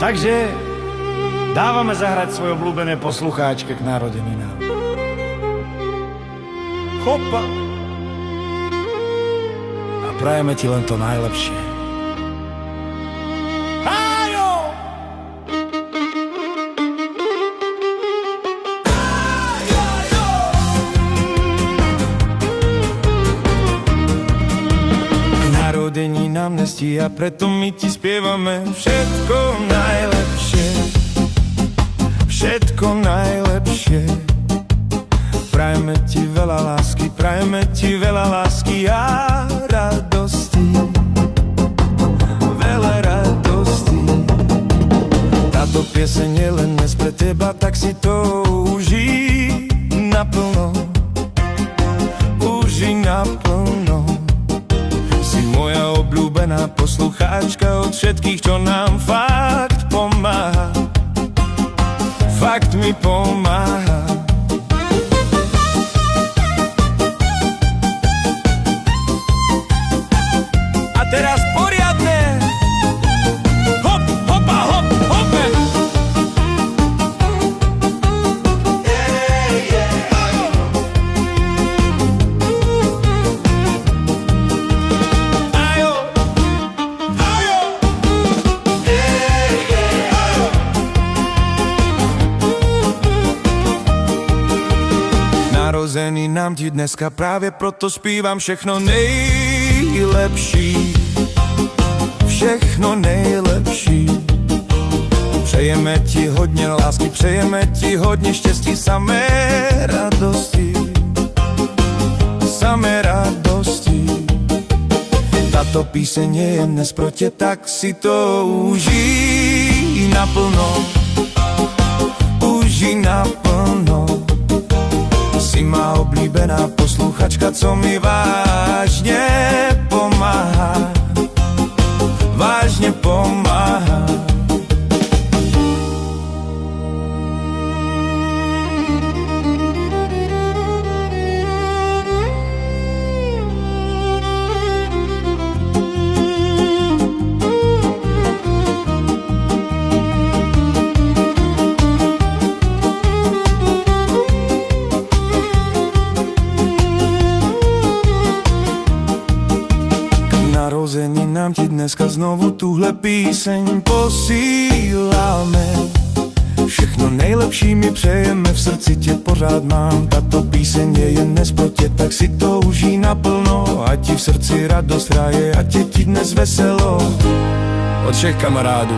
Takže dávame zahrať svoje obľúbené poslucháčke k narodeninám. Hopa! A prajeme ti len to najlepšie. Nám nestí a preto my ti spievame všetko najlepšie, všetko najlepšie. Prajeme ti veľa lásky a radosti, veľa radosti. Táto pieseň je len dnes pre teba, tak si to užij naplno, užij naplno. Moja obľúbená poslucháčka od všetkých, čo nám fakt pomáha, fakt mi pomáha. A teraz poriadne! Hop, hopa, hop, hope! Narozený nám ti dneska, práve proto spívam všechno nejlepší, všechno nejlepší. Přejeme ti hodně lásky, přejeme ti hodně štěstí, samé radosti, samé radosti. Tato píseň je jen dnes pro tě, tak si to užij naplno, užij naplno. Si má oblíbená posluchačka, co mi vážně pomáhá, vážně pomáhá. Narozeninám ti dneska znovu tuhle píseň posíláme. Všechno nejlepší mi přejeme, v srdci tě pořád mám. Tato píseň je jen dnes pro tě, tak si to užij naplno. Ať ti v srdci radost hraje, ať je ti dnes veselo. Od všech kamarádů.